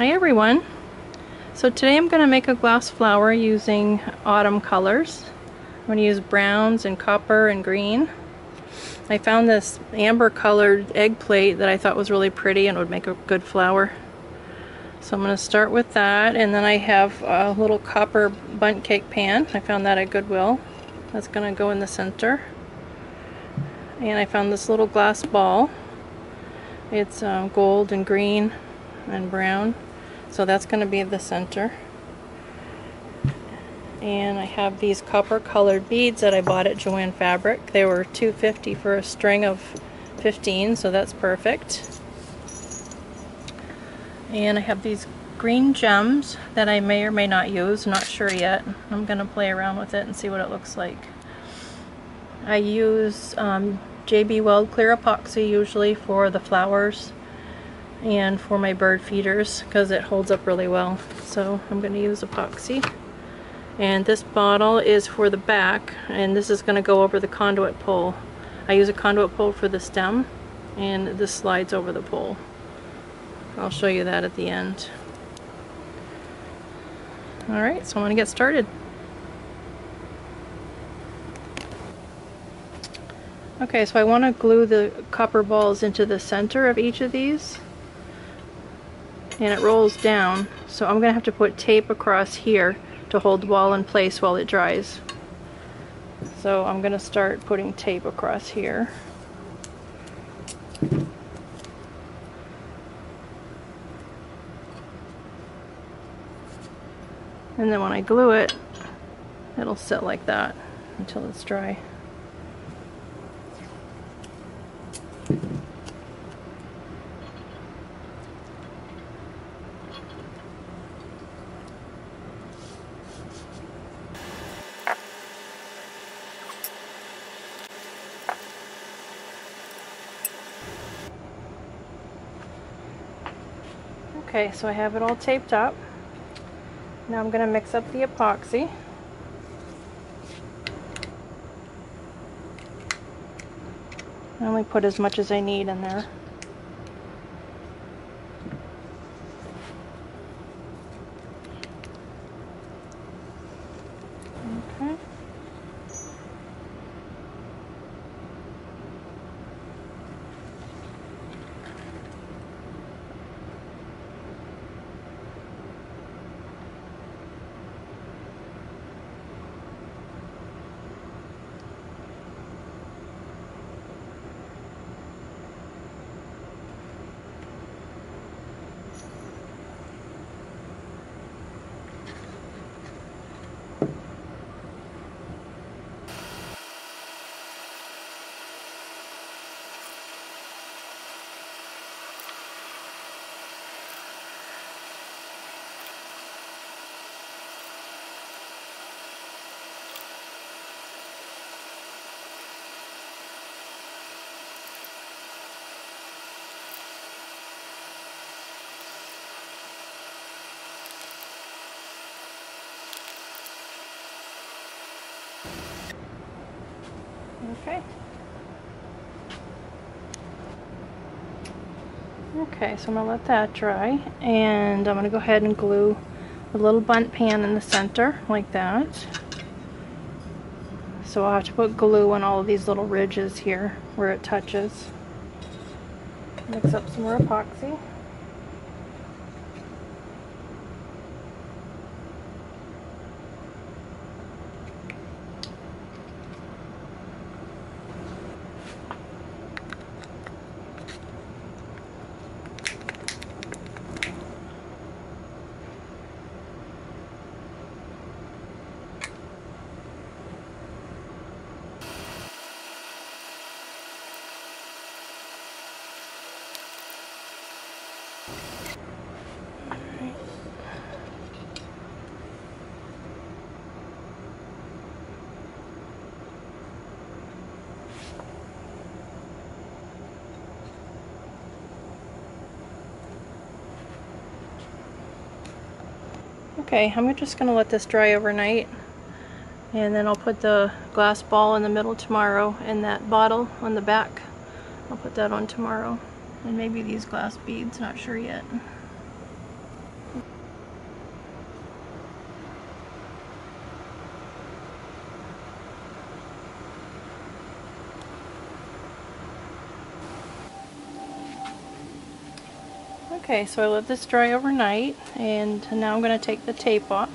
Hi everyone. So today I'm going to make a glass flower using autumn colors. I'm going to use browns and copper and green. I found this amber colored egg plate that I thought was really pretty and would make a good flower. So I'm going to start with that, and then I have a little copper bundt cake pan. I found that at Goodwill. That's going to go in the center. And I found this little glass ball. It's gold and green and brown, so that's going to be the center. And I have these copper colored beads that I bought at Joann Fabric. They were $2.50 for a string of 15, so that's perfect. And I have these green gems that I may or may not use, not sure yet. I'm going to play around with it and see what it looks like. I use JB Weld clear epoxy usually for the flowers and for my bird feeders because it holds up really well. So I'm going to use epoxy. And this bottle is for the back, and this is going to go over the conduit pole. I use a conduit pole for the stem, and this slides over the pole. I'll show you that at the end. Alright, so I'm going to get started. Okay, so I want to glue the copper balls into the center of each of these, and it rolls down, so I'm going to have to put tape across here to hold the ball in place while it dries. So I'm going to start putting tape across here. And then when I glue it, it'll sit like that until it's dry. Okay, so I have it all taped up. Now I'm going to mix up the epoxy. I only put as much as I need in there. Okay. Okay. Okay, so I'm going to let that dry, and I'm going to go ahead and glue a little bundt pan in the center like that. So I'll have to put glue on all of these little ridges here where it touches. Mix up some more epoxy. Okay, I'm just going to let this dry overnight, and then I'll put the glass ball in the middle tomorrow, and that bottle on the back, I'll put that on tomorrow. And maybe these glass beads, not sure yet. Okay, so I let this dry overnight, and now I'm going to take the tape off.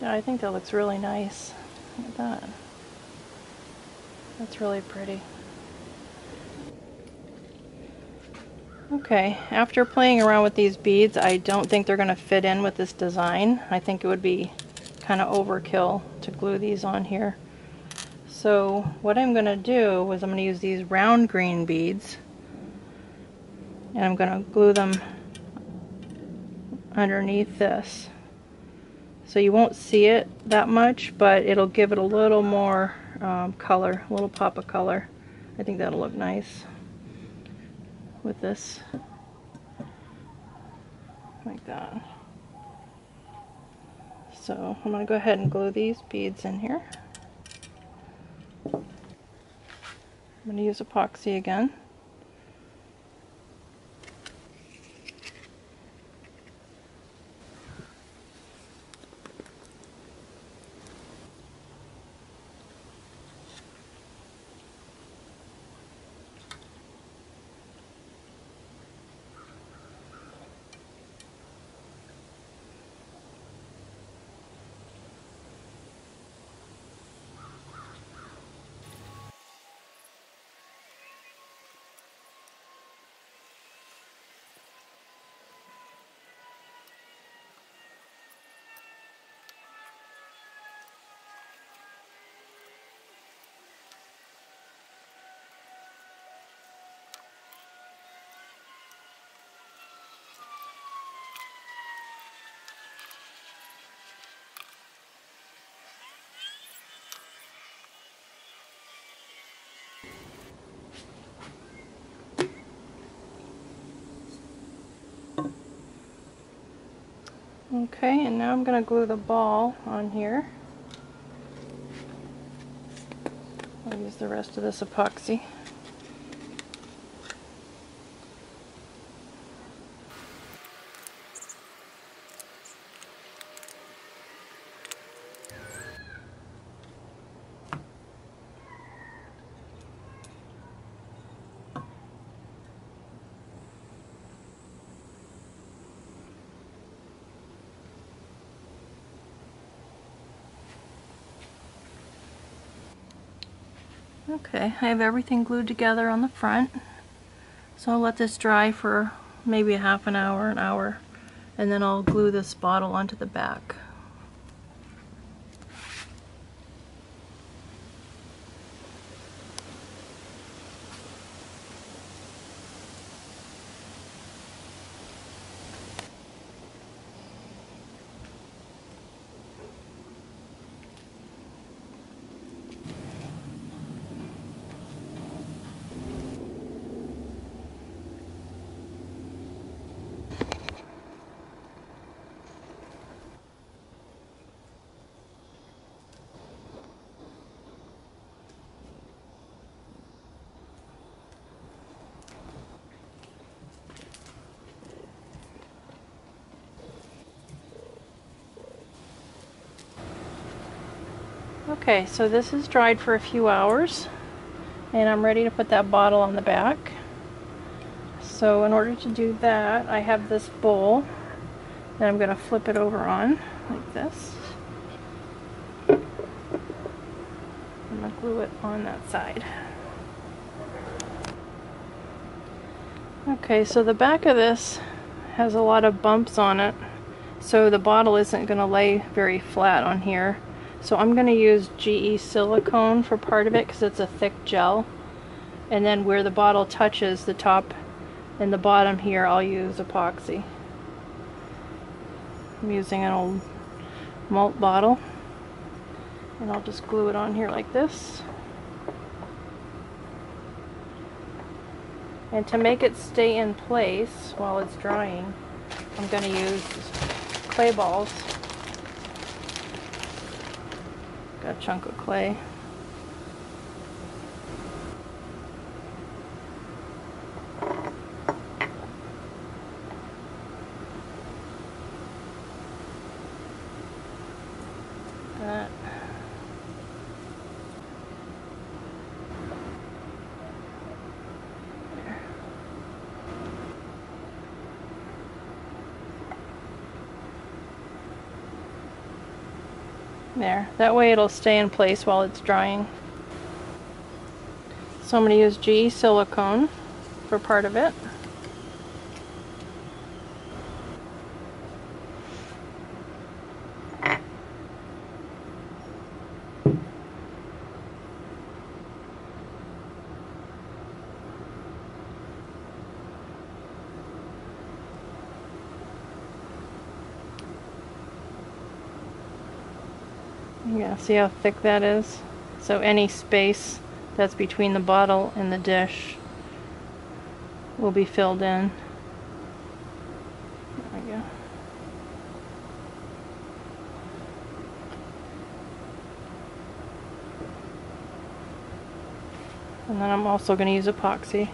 Yeah, I think that looks really nice. Look at that. That's really pretty. Okay, after playing around with these beads, I don't think they're going to fit in with this design. I think it would be kind of overkill to glue these on here. So what I'm going to do is I'm going to use these round green beads, and I'm going to glue them underneath this. So you won't see it that much, but it'll give it a little more color, a little pop of color. I think that'll look nice with this, like that. So I'm going to go ahead and glue these beads in here. I'm going to use epoxy again. Okay, and now I'm going to glue the ball on here. I'll use the rest of this epoxy. Okay, I have everything glued together on the front. So I'll let this dry for maybe a half an hour, and then I'll glue this bottle onto the back. Okay, so this is dried for a few hours, and I'm ready to put that bottle on the back. So in order to do that, I have this bowl that I'm going to flip it over on like this. I'm going to glue it on that side. Okay, so the back of this has a lot of bumps on it, so the bottle isn't going to lay very flat on here. So I'm going to use GE silicone for part of it because it's a thick gel, and then where the bottle touches the top and the bottom here, I'll use epoxy. I'm using an old malt bottle, and I'll just glue it on here like this. And to make it stay in place while it's drying, I'm going to use clay balls. Got a chunk of clay. There, that way it'll stay in place while it's drying. So I'm going to use G silicone for part of it. Yeah, see how thick that is? So any space that's between the bottle and the dish will be filled in. There we go. And then I'm also going to use epoxy.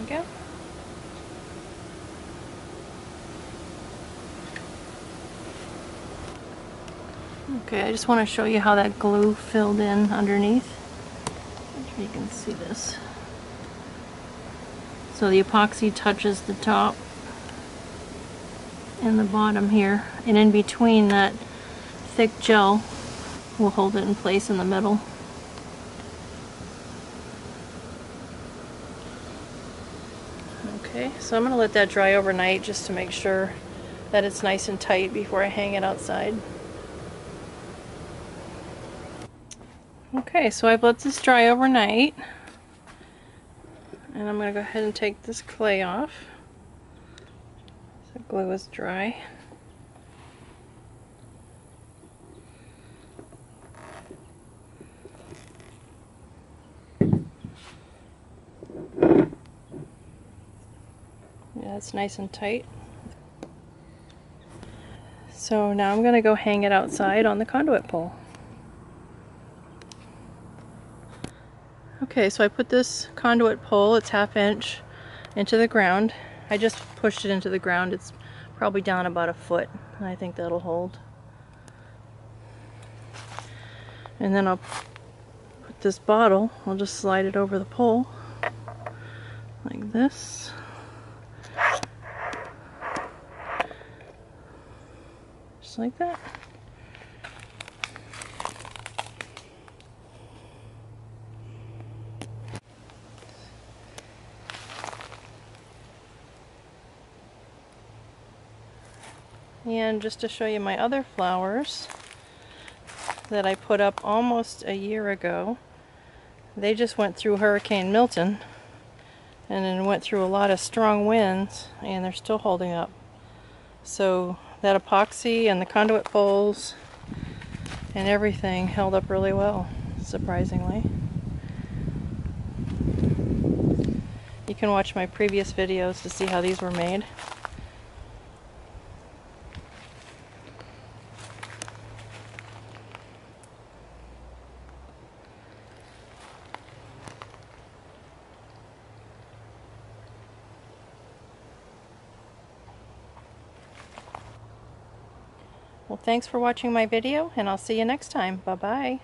Go. Okay, I just want to show you how that glue filled in underneath. If you can see this. So the epoxy touches the top and the bottom here, and in between that thick gel will hold it in place in the middle. Okay, so I'm going to let that dry overnight just to make sure that it's nice and tight before I hang it outside. Okay, so I've let this dry overnight, and I'm going to go ahead and take this clay off. The glue is dry. Yeah, it's nice and tight. So now I'm going to go hang it outside on the conduit pole. Okay, so I put this conduit pole, it's 1/2 inch, into the ground. I just pushed it into the ground. It's probably down about 1 foot, and I think that'll hold. And then I'll put this bottle, I'll just slide it over the pole like this. Just like that. And just to show you my other flowers that I put up almost a year ago, they just went through Hurricane Milton and then went through a lot of strong winds, and they're still holding up. So that epoxy and the conduit poles and everything held up really well, surprisingly. You can watch my previous videos to see how these were made. Well, thanks for watching my video, and I'll see you next time. Bye-bye.